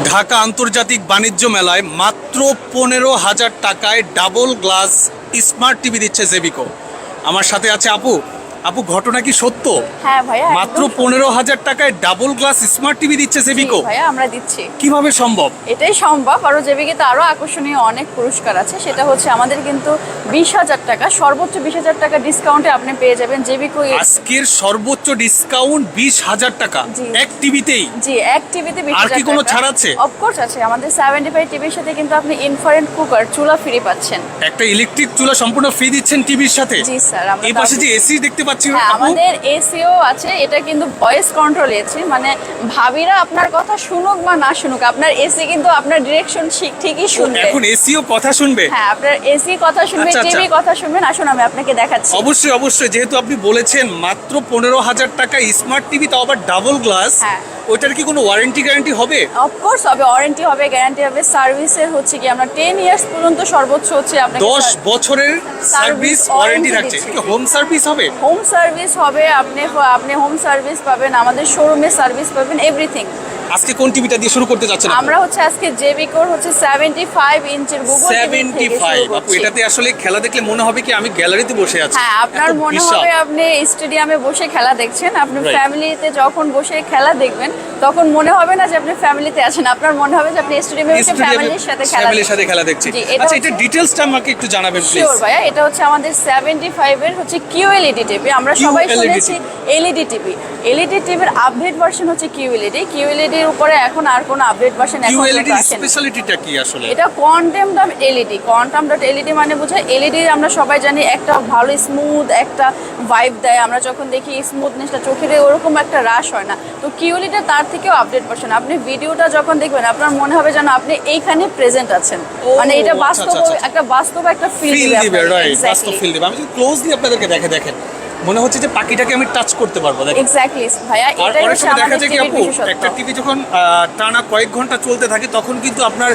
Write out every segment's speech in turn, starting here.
ঢাকা আন্তর্জাতিক বাণিজ্য মেলায় মাত্র 15,000 টাকায় ডাবল গ্লাস স্মার্ট টিভি দিচ্ছে জেবিকো। আমার সাথে আছে আপু। আপু, ঘটনা কি সত্য? হ্যাঁ ভাইয়া, মাত্র 15,000 টাকায় ডাবল গ্লাস স্মার্ট টিভি দিচ্ছে জেবিকো। ভাইয়া আমরা দিচ্ছি। কিভাবে সম্ভব? এটাই সম্ভব। আরো জেবিকোতে আরো আকর্ষণীয় অনেক পুরস্কার আছে। সেটা হচ্ছে আমাদের কিন্তু 20,000 টাকা, সর্বোচ্চ 20,000 টাকা ডিসকাউন্টে আপনি পেয়ে যাবেন জেবিকো। আজকের সর্বোচ্চ ডিসকাউন্ট 20,000 টাকা এক টিভিতেই। জি, এক টিভিতে 20,000 আর কি কোনো ছাড় আছে? অফকোর্স আছে। আমাদের 75 টিভির সাথে কিন্তু আপনি ইনফ্রারেড কুকার, চুলা ফ্রি পাচ্ছেন। একটা ইলেকট্রিক চুলা সম্পূর্ণ ফ্রি দিচ্ছেন টিভির সাথে। জি স্যার। এই পাশে যে এসি দেখতে পাচ্ছি হ্যাঁ, আপু, আমাদের এসিও আছে। এটা কিন্তু ভয়েস কন্ট্রোল এসি, মানে ভাবিরা আপনার কথা শুনুক বা না শুনুক, আপনার এসি কিন্তু আপনার ডিরেকশন ঠিকই শুনবে। এখন এসিও কথা শুনবে? হ্যাঁ, আপনার এসি কথা শুনবে, আচ্ছা, টিভি কথা শুনবে। আসুন আমি আপনাকে দেখাচ্ছি। অবশ্যই অবশ্যই, যেহেতু আপনি বলেছেন মাত্র 15,000 টাকা স্মার্ট টিভি, তাও আবার ডাবল গ্লাস। হ্যাঁ, ওইটার কি কোনো ওয়ারেন্টি গ্যারান্টি হবে? অফকোর্স হবে, ওয়ারেন্টি হবে, গ্যারান্টি হবে। সার্ভিসের হচ্ছে কি আমরা 10 ইয়ার্স পর্যন্ত সর্বোচ্চ হচ্ছে আপনাকে 10 বছরের সার্ভিস ওয়ারেন্টি থাকছে। কি হোম সার্ভিস হবে? হোম সার্ভিস হবে। আপনি হোম সার্ভিস পাবেন, আমাদের শোরুমে সার্ভিস পাবেন, এভরিথিং। আজকে কোন টিভিটা দিয়ে শুরু করতে যাচ্ছেন? আমরা হচ্ছে আজকে জেবিকোর হচ্ছে 75 ইঞ্চির গুগল টিভি থেকে শুরু 75। আপু, করছি। এটাতে আসলে খেলা দেখলে মনে হবে কি আমি গ্যালারিতে বসে আছি। হ্যাঁ, আপনার এত মনে বিশাল। হবে আপনি স্টেডিয়ামে বসে খেলা দেখছেন। আপনি Right. ফ্যামিলিতে যখন বসে খেলা দেখবেন তখন মনে হবে না যে আপনি ফ্যামিলিতে আছেন, আপনার মনে হবে যে আপনি স্টেডিয়ামে বসে ফ্যামিলির সাথে খেলা দেখছি। জি, এটা আচ্ছা, এটা হচ্ছে- ডিটেইলসটা আমাকে একটু জানাবেন প্লিজ। শিওর ভাইয়া। এটা হচ্ছে আমাদের 75 এর হচ্ছে কিউএলইডি টিভি। আমরা সবাই QLED শুনেছি এলইডি টিভি। এলইডি টিভির আপডেট ভার্সন হচ্ছে কিউএলইডি। কিউএলইডির উপরে এখন আর কোনো আপডেট ভার্সন এখন কিউএলইডি পর্যন্ত আসেনি। স্পেশালিটিটা কি আসলে? এটা quantum dot LED. Quantum dot LED মানে বোঝায় এলইডি আমরা সবাই জানি একটা ভালো স্মুথ একটা ভাইব দেয়। আমরা যখন দেখি স্মুথনেসটা চোখের ওরকম একটা রাশ হয় না। তো কিউএলইডিটা তার থেকেও আপডেট ভার্সন। আপনি ভিডিওটা যখন দেখবেন আপনার মনে হবে যেন আপনি এইখানে প্রেজেন্ট আছেন। মানে এটা বাস্তব একটা ফিল দিবে, রাইট, বাস্তব ফিল দিবে। আমি যদি ক্লোজলি আপনাদেরকে দেখেন, মনে হচ্ছে যে পাখিটাকে আমি টাচ করতে পারবো। দেখেন এক্স্যাক্টলি ভাইয়া, আর এটাই অনেক হচ্ছে সময় দেখা আমাদের যায় কি টিভির আপু, বিশেষত্ব। একটা টিভি যখন টানা কয়েক ঘন্টা চলতে থাকে তখন কিন্তু আপনার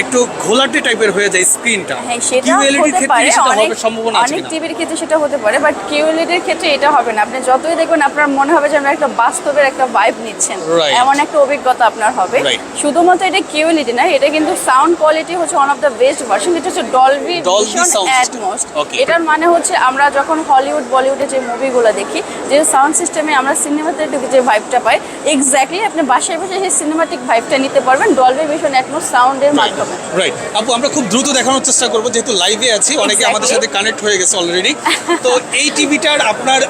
একটু ঘোলাটে টাইপের হয়ে যায় স্ক্রিনটা। হ্যাঁ, সেটা কিউএলইডির হতে ক্ষেত্রে পারে। সেটা অনেক হবে সম্ভাবনা আছে অনেক কিনা? টিভির ক্ষেত্রে সেটা হতে পারে, বাট কিউএলইডির ক্ষেত্রে এটা হবে না। আপনি যতই দেখবেন আপনার মনে হবে যে আমরা একটা বাস্তবের একটা ভাইব নিচ্ছেন। Right. এমন একটা অভিজ্ঞতা আপনার হবে। Right. শুধুমাত্র এটা কিউএলইডি না, এটা কিন্তু সাউন্ড কোয়ালিটি হচ্ছে one of the best version. এটা হচ্ছে Dolby vision sound system. Atoms. Okay. এটার মানে হচ্ছে আমরা যখন হলিউড বলিউডে যে মুভিগুলো দেখি, যে সাউন্ড সিস্টেমে আমরা সিনেমাটিক যে ভাইবটা পাই, এক্স্যাক্টলি আপনি বাসায় বসে সেই সিনেমাটিক ভাইবটা নিতে পারবেন ডলবি ভিশন অ্যাটমস সাউন্ডের মাধ্যমে। রাইট আপু, আমরা খুব দ্রুত দেখানোর চেষ্টা করবো যেহেতু লাইভে আছি, অনেকে Exactly. আমাদের সাথে কানেক্ট হয়ে গেছে অলরেডি। তো এই টিভিটার আপনার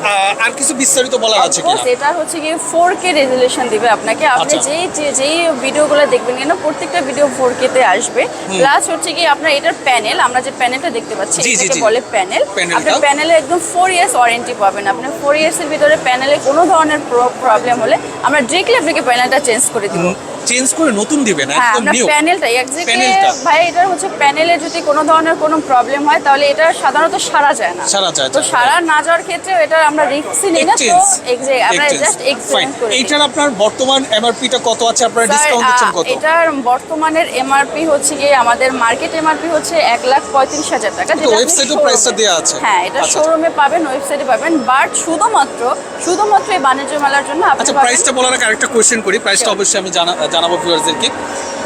আর কিছু বিস্তারিত বলার আছে কিনা? এটা হচ্ছে কি 4K রেজুলেশন দিবে আপনাকে। আপনি আচ্ছা। যেই ভিডিওগুলো দেখবেন কেন প্রত্যেকটা ভিডিও 4K তে আসবে। প্লাস হচ্ছে কি আপনার এটার প্যানেল, আমরা যে প্যানেলটা দেখতে পাচ্ছি জি, জি, এটাকে জি। বলে প্যানেল। প্যানেলটা? আপনার প্যানেলে একদম 4 ইয়ার্স ওয়ারেন্টি পাবেন। আপনি 4 ইয়ার্স এর ভিতরে প্যানেলে কোনো ধরনের প্রবলেম হলে আমরা ডিরেক্টলি আপনাকে প্যানেলটা চেঞ্জ করে দিব। চেঞ্জ করে নতুন দিবেন হ্যাঁ, একদম আমরা নিউ প্যানেলটা এক্স্যাক্টলি প্যানেলটা? ভাই, এটা হচ্ছে প্যানেলে যদি কোনো ধরনের কোনো প্রবলেম হয় তাহলে এটা সাধারণত সারা যায় না। সারা যায় তো সারা না যাওয়ার ক্ষেত্রে এটা আমরা রিস্কই নিই না। তো আমরা জাস্ট এক্সচেঞ্জ করে দিই। এইটার আপনার বর্তমান এমআরপিটা কত আছে? আপনারা স্যার, ডিসকাউন্ট দিচ্ছেন কত? এটার বর্তমানের এমআরপি হচ্ছে গিয়ে আমাদের মার্কেট এমআরপি হচ্ছে 1,35,000 টাকা। তো ওয়েবসাইটে প্রাইসটা দেওয়া আছে? হ্যাঁ, এটা আচ্ছা, শোরুমে পাবেন, ওয়েবসাইটে পাবেন, বাট শুধুমাত্র এই বাণিজ্য মেলার জন্য আপনি আচ্ছা, পাবেন। প্রাইসটা বলার আগে আরেকটা কোশ্চেন করি। প্রাইসটা Sure. অবশ্যই আমি জানাবো ভিউয়ারদেরকে।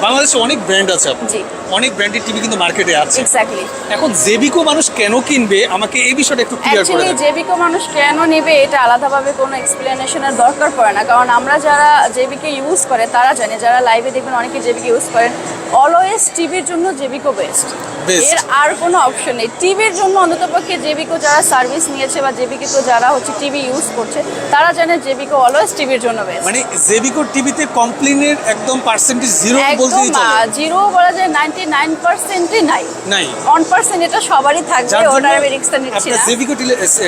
বাংলাদেশে অনেক ব্র্যান্ড আছে আপু। জি। অনেক ব্র্যান্ডের টিভি কিন্তু মার্কেটে আছে। এক্স্যাক্টলি। এখন জেবিকো মানুষ কেন কিনবে, আমাকে এই বিষয়টা একটু ক্লিয়ার করে অ্যাকচুয়ালি দেন। জেবিকো মানুষ কেন নেবে এটা আলাদাভাবে কোনো এক্সপ্লেনেশনের দরকার পড়ে না, কারণ আমরা যারা জেবিকে ইউজ করে তারা জানে। যারা লাইভে দেখবেন অনেকে জেবিকে ইউজ করেন, অলওয়েজ টিভির জন্য জেবিকো বেস্ট। Best. এর আর কোনো অপশন নেই। টিভির জন্য অন্ততপক্ষে জেবিকো যারা সার্ভিস নিয়েছে বা জেবিকে তো যারা হচ্ছে টিভি ইউজ করছে তারা জানে জেবিকো অলওয়েজ টিভির জন্য বেস্ট। মানে জেবিকো টিভিতে কমপ্লেনের একদম পার্সেন্টেজ জিরো বলতেই একদম চলে। জিরো বলা যায়, 99%ই নাই। নাই। 1% এটা সবারই থাকবে, যার জন্য ওটার আমি রিস্কটা নিচ্ছি আপনার না। জেবিকো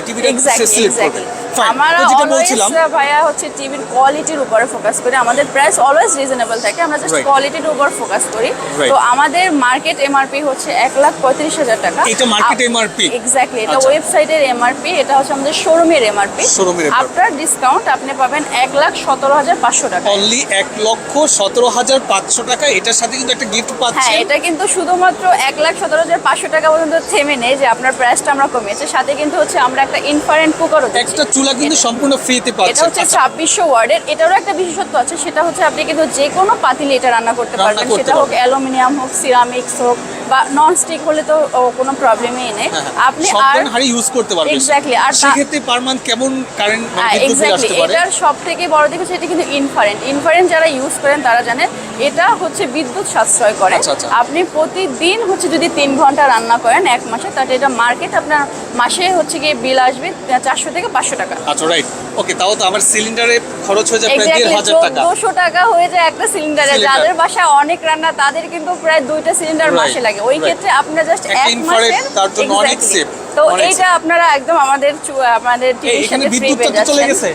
টিভিটা সিলেক্ট করবে। ফাইন। আমরা তো যেটা অলওয়েজ বলছিলাম, ভাইয়া হচ্ছে টিভির কোয়ালিটির উপরে ফোকাস করি। আমাদের প্রাইস অলওয়েজ রিজনেবল থাকে। আমরা জাস্ট Right. কোয়ালিটির উপর ফোকাস করি। Right. তো আমাদের মার্কেট এমআরপি হচ্ছে 1,35,000 টাকা। এটা মার্কেট এমআরপি? এক্স্যাক্টলি, এটা আচ্ছা। ওয়েবসাইটের এমআরপি, এটা হচ্ছে আমাদের শোরুমের এমআরপি। শোরুমের MRP। আফটার ডিসকাউন্ট আপনি পাবেন 1,17,500 টাকা। অনলি 1,17,500 টাকা। এটার সাথে কিন্তু একটা গিফট হ্যাঁ, পাচ্ছেন। এটা কিন্তু শুধুমাত্র 1,17,500 টাকা পর্যন্ত থেমে নেই যে আপনার প্রাইসটা আমরা কমিয়েছি, সাথে কিন্তু হচ্ছে আমরা একটা ইনফারেন্ট কুকারও দিচ্ছি। একটা চুলা কিন্তু সম্পূর্ণ ফ্রিতে এটা পাচ্ছেন। হচ্ছে আচ্ছা। 2600 ওয়ার্ডের। এটারও একটা বিশেষত্ব আছে, সেটা হচ্ছে আপনি কিন্তু যে কোনো পাতিলে এটা রান্না করতে রান্না পারবেন, করতে সেটা হোক পারবেন। অ্যালুমিনিয়াম হোক, সিরামিক্স হোক বা নন স্টিক হলে তো কোনো প্রবলেমই নেই। হ্যাঁ, আপনি সব আর ধরনের হাঁড়ি ইউজ করতে পারবেন। এক্স্যাক্টলি, আর সেক্ষেত্রে পার মান্থ কেমন কারেন্ট বিদ্যুৎ বিল এক্স্যাক্টলি আসতে পারে? এটার সব থেকে বড় দিক হচ্ছে এটা কিন্তু ইনফারেন্ট যারা ইউজ করেন তারা জানেন এটা হচ্ছে বিদ্যুৎ সাশ্রয় করে। আচ্ছা, আচ্ছা। আপনি প্রতিদিন হচ্ছে যদি 3 ঘন্টা রান্না করেন এক মাসে, তাহলে এটা মার্কেট আপনার মাসে হচ্ছে গিয়ে বিল আসবে 400 থেকে 500 টাকা। আচ্ছা, রাইট। ওকে, তাও তো আমার সিলিন্ডারে খরচ হয়ে যায় প্রায় 1,500 টাকা। 200 টাকা হয়ে যায় একটা সিলিন্ডারে। সিলিন্ডার। যাদের বাসায় অনেক রান্না তাদের কিন্তু প্রায় 2টা সিলিন্ডার Right, মাসে লাগে। ওই right. ক্ষেত্রে আপনার জাস্ট একটা এক infrared, মাসের তার জন্য অনেক Exactly. safe, তো অনেক এইটা আপনারা একদম আমাদের আমাদের টিভির এখানে সাথে ফ্রি বিদ্যুৎটা পেয়ে তো চলে যাচ্ছেন। গেছে।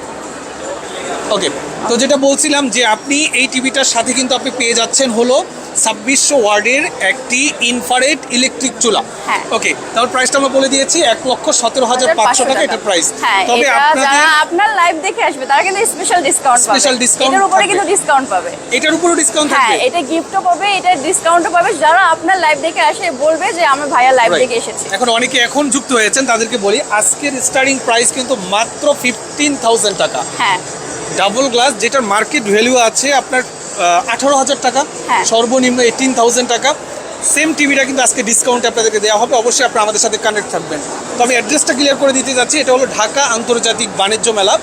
ওকে, তো যেটা বলছিলাম যে আপনি এই টিভিটার সাথে কিন্তু আপনি পেয়ে যাচ্ছেন হলো 2600 ওয়ার্ডের একটি ইনফ্রারেড ইলেকট্রিক চুলা। হ্যাঁ। ওকে, তাহলে প্রাইসটা আমরা বলে দিয়েছি 1,17,500 টাকা এটা প্রাইস। হ্যাঁ, তবে এটা আপনাদের যারা আপনার লাইভ দেখে আসবে তারা কিন্তু স্পেশাল ডিসকাউন্ট পাবে। Special discount এটার উপরে থাকবে। কিন্তু ডিসকাউন্ট পাবে। এটার উপরও ডিসকাউন্ট হ্যাঁ, থাকবে। এটা গিফটও পাবে, এটা ডিসকাউন্টও পাবে। যারা আপনার লাইভ দেখে আসে বলবে যে আমি ভাইয়া লাইভ Right. দেখে এসেছি। এখন অনেকে এখন যুক্ত হয়েছেন, তাদেরকে বলি আজকের স্টার্টিং প্রাইস কিন্তু মাত্র 15,000 টাকা। হ্যাঁ, ডাবল গ্লাস, যেটার মার্কেট ভ্যালু আছে আপনার 18,000 টাকা, হ্যাঁ। সর্বনিম্ন 18,000 টাকা। সেম টিভিটা কিন্তু আজকে ডিসকাউন্টে আপনাদেরকে দেওয়া হবে। অবশ্যই আপনারা আমাদের সাথে কানেক্ট থাকবেন। তো আমি অ্যাড্রেসটা ক্লিয়ার করে দিতে যাচ্ছি। এটা হলো ঢাকা আন্তর্জাতিক বাণিজ্য মেলা।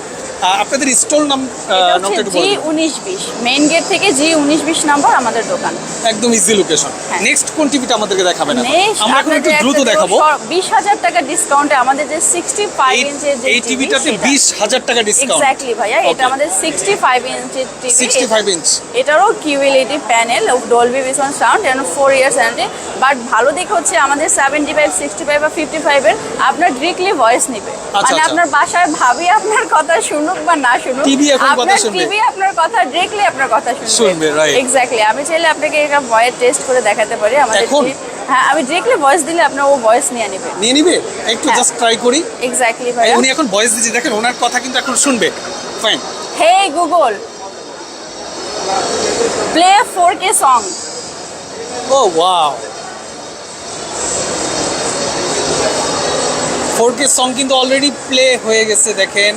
আপনাদের স্টল এটা নামটা হচ্ছে একটু বলে দিন। G1920 মেইন গেট থেকে G1920 নাম্বার আমাদের দোকান। একদম ইজি লোকেশন। হ্যাঁ। নেক্সট কোন টিভিটা আমাদেরকে দেখাবেন? Next আমরা এখন একটু আপনাদের দ্রুত একটা দেখাবো। 20,000 টাকা ডিসকাউন্টে আমাদের যে 65 ইঞ্চের যে এই টিভিটাতে 20,000 টাকা ডিসকাউন্ট। এক্স্যাক্টলি ভাইয়া, এটা Okay. আমাদের 65 ইঞ্চের টিভি। 65 ইঞ্চ। এটারও QLED panel, Dolby vision sound and 4 years warranty. But ভালো দিক হচ্ছে আমাদের 75, 65 বা 55 এর আপনার ডিরেক্টলি ভয়েস নেবে। মানে আচ্ছা। আপনার বাসায় ভাবি আপনার কথা শুনুক বা না শুনুক, টিভি এখন কথা আপনার শুনবে। টিভি আপনার কথা ডিরেক্টলি আপনার কথা শুনবে, right. এক্স্যাক্টলি। আমি চাইলে আপনাকে একটা ভয়েস টেস্ট করে দেখাতে পারি আমাদের এখন? হ্যাঁ, আমি ডিরেক্টলি ভয়েস দিলে আপনার ও ভয়েস নিয়ে নেবে। নিয়ে নিবে? একটু হ্যাঁ। জাস্ট ট্রাই করি। এক্স্যাক্টলি ভাইয়া। উনি এখন ভয়েস দিচ্ছে, দেখেন ওনার কথা কিন্তু এখন শুনবে। Fine. Hey Google, play 4K song. Oh wow, 4K song কিন্তু অলরেডি প্লে হয়ে গেছে, দেখেন।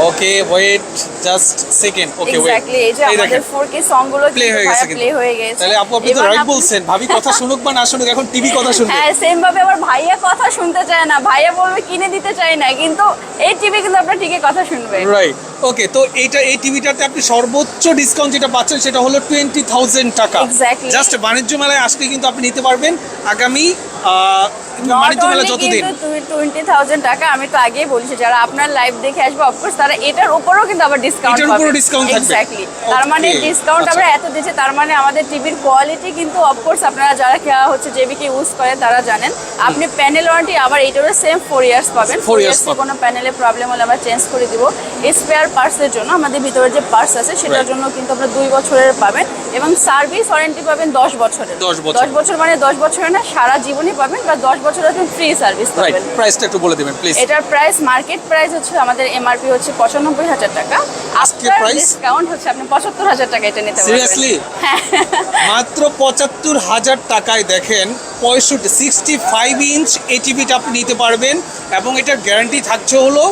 Okay, wait just second. Okay, wait. Exactly, এই যে আমাদের 4K সং গুলো প্লে হয়ে গেছে কিন্তু। প্লে হয়ে গেছে। তাহলে আপু আপনি তো এবার রাইট আপনি- বলছেন, ভাবি কথা শুনুক বা না শুনুক, এখন টিভি কথা শুনবে। হ্যাঁ, সেম ভাবে আবার ভাইয়া কথা শুনতে চায় না, ভাইয়া বলবে কিনে দিতে চায় না, কিন্তু এই টিভি কিন্তু আপনার ঠিকই কথা শুনবে। রাইট। ওকে, তো এই টিভিটাতে আপনি সর্বোচ্চ ডিসকাউন্ট যেটা পাচ্ছেন সেটা হলো 20,000 টাকা। Exactly. জাস্ট বাণিজ্য মেলায় আসলে কিন্তু আপনি নিতে পারবেন আগামী Not বাণিজ্য মেলা only যতদিন। কিন্তু 20,000 টাকা, আমি তো আগেই বলেছি যারা আপনার লাইভ দেখে আসবে অফকোর্স তারা এটার উপরও কিন্তু আবার ডিসকাউন্ট এটার পাবে। উপরও discount থাকবে। এক্স্যাক্টলি, তার মানে Okay, ডিসকাউন্ট আচ্ছা। আমরা এত দিচ্ছি, তার মানে আমাদের টিভির কোয়ালিটি কিন্তু অফকোর্স আপনারা যারা হচ্ছে জেবিকে ইউজ করেন তারা জানেন। আপনি প্যানেল ওয়ারেন্টি আবার এটারও সেম 4 ইয়ার্স পাবেন। 4 years ইয়ার্সে কোনো প্যানেলে প্রবলেম হলে আমরা চেঞ্জ করে দিব। স্পেয়ার পার্টসের জন্য আমাদের ভিতরে যে পার্টস আছে সেটার Right. জন্য কিন্তু আপনারা 2 বছরের পাবেন এবং সার্ভিস ওয়ারেন্টি পাবেন 10 বছরের। 10 বছর। 10 বছর মানে 10 বছরের না, সারা জীবনই পাবেন, বা 10 বছর আপনি ফ্রি সার্ভিস রাইট, পাবেন। প্রাইসটা একটু বলে দিবেন প্লিজ। এটার প্রাইস মার্কেট প্রাইস হচ্ছে আমাদের এমআরপি হচ্ছে 95,000 টাকা। আজকের আফটার price? ডিসকাউন্ট হচ্ছে আপনি 75,000 টাকা এটা নিতে পারবেন। সিরিয়াসলি? হ্যাঁ, মাত্র 75,000 টাকায় দেখেন 65 ইঞ্চ এই টিভিটা আপনি নিতে পারবেন এবং এটার গ্যারান্টি থাকছে হলো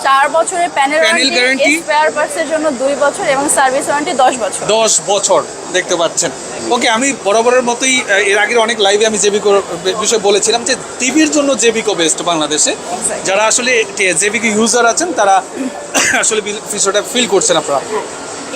4 বছরের panel Panel warranty, guarantee? Spare পার্টসের জন্য 2 বছর এবং সার্ভিস ওয়ারেন্টি 10 বছর। 10 বছর। দেখতে পাচ্ছেন। ওকে, আমি বরাবরের মতোই এর আগের অনেক লাইভে আমি জেবিকোর বিষয়ে বলেছিলাম যে টিভির জন্য জেবিকো বেস্ট বাংলাদেশে। Exactly. যারা আসলে জেবিকো ইউজার আছেন তারা আসলে বিষয়টা ফিল করছেন আপনারা।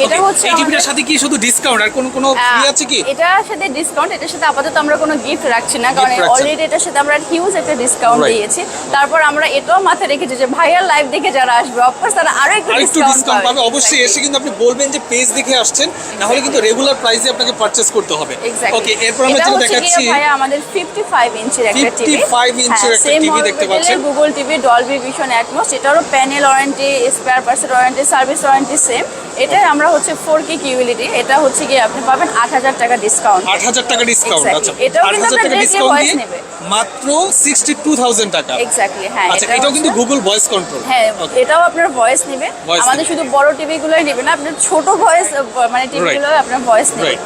এটা Okay, হচ্ছে এই টিভিটার সাথে কি শুধু ডিসকাউন্ট আর কোনো ফ্রি আছে কি? এটার সাথে ডিসকাউন্ট, এটার সাথে আপাতত আমরা কোনো গিফট রাখছি না, কারণ Gift রাখছেন। অলরেডি এটার সাথে আমরা হিউজ একটা ডিসকাউন্ট Right. দিয়েছি। তারপর আমরা এটাও মাথায় রেখেছি যে ভাইয়ার লাইভ দেখে যারা আসবে অফকোর্স তারা আরো একটু আরেকটু ডিসকাউন্ট পাবে। অবশ্যই এসে কিন্তু আপনি বলবেন যে পেজ দেখে আসছেন, না হলে কিন্তু রেগুলার প্রাইসে আপনাকে পারচেজ করতে হবে। ওকে, এরপর আমরা যেটা দেখাচ্ছি ভাইয়া আমাদের 55 ইঞ্চির একটা টিভি। 55 ইঞ্চির একটা টিভি দেখতে পাচ্ছেন। Google TV Dolby Vision Atmos, এটারও প্যানেল ওয়ারেন্টি, স্পেয়ার পার্টসের ওয়ারেন্টি, সার্ভিস ওয়ারেন্টি সেম। এটাই আমরা হচ্ছে 4K QLED, এটা হচ্ছে গিয়ে আপনি পাবেন 8,000 টাকা ডিসকাউন্ট। 8,000 টাকা ডিসকাউন্ট। Exactly. আচ্ছা, এটাও কিন্তু 8,000 টাকা আপনার ডিসকাউন্ট voice দিয়ে নেবে। মাত্র 62,000 টাকা। এক্স্যাক্টলি, হ্যাঁ। আচ্ছা, এটাও কিন্তু গুগল ভয়েস কন্ট্রোল। হ্যাঁ, এটাও আপনার ভয়েস নেবে। Voice আমাদের নেবে। শুধু বড় টিভি গুলোই নেবে না, আপনার ছোট ভয়েস মানে টিভি Right. গুলো আপনার ভয়েস নেবে। Right.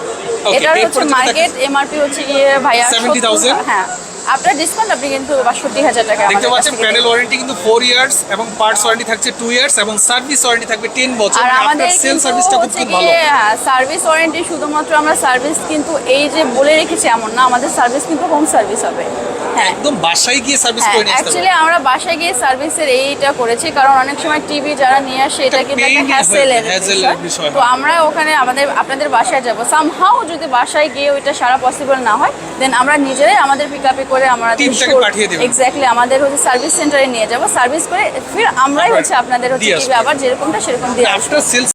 Okay, এটার এরপর হচ্ছে যেটা মার্কেট এমআরপি হচ্ছে গিয়ে ভাইয়া 70,000 70,000। হ্যাঁ, আপনার ডিসকাউন্ট আপনি কিন্তু 62,000 টাকা দেখতে আমাদের কাছ পাচ্ছেন থেকে প্যানেল পেয়ে ওয়ারেন্টি কিন্তু 4 ইয়ার্স এবং পার্টস ওয়ারেন্টি থাকছে 2 ইয়ার্স এবং সার্ভিস ওয়ারেন্টি থাকবে 10 বছর। আর মানে আমাদের আপনার সেল কিন্তু সার্ভিসটা খুব হচ্ছে খুব ভালো। গিয়ে সার্ভিস ওয়ারেন্টি শুধুমাত্র আমরা সার্ভিস কিন্তু এই যে বলে রেখেছি এমন না, আমাদের সার্ভিস কিন্তু হোম সার্ভিস হবে। হ্যাঁ, একদম বাসায় গিয়ে সার্ভিস হ্যাঁ, করে নিয়ে আসতে অ্যাকচুয়ালি আমরা বাসায় গিয়ে সার্ভিসের এইটা করেছি, কারণ অনেক সময় টিভি যারা নিয়ে আসে এটা কিন্তু একটা pain হ্যাসেলের হ্যাসেলের বিষয়। তো আমরা ওখানে আপনাদের বাসায় যাব, সামহাও যদি বাসায় গিয়ে ওইটা সারা পসিবল না হয় দেন আমরা নিজেরাই আমাদের পিকআপে করে আমরা টিমটাকে পাঠিয়ে দেবেন। এক্স্যাক্টলি আমাদের হচ্ছে সার্ভিস সেন্টারে নিয়ে যাব, সার্ভিস করে ফির আমরাই আমরা হচ্ছে আপনাদের হচ্ছে দিয়ে টিভি আসবো। আবার যেরকমটা সেরকম দিয়ে আসবো। After sales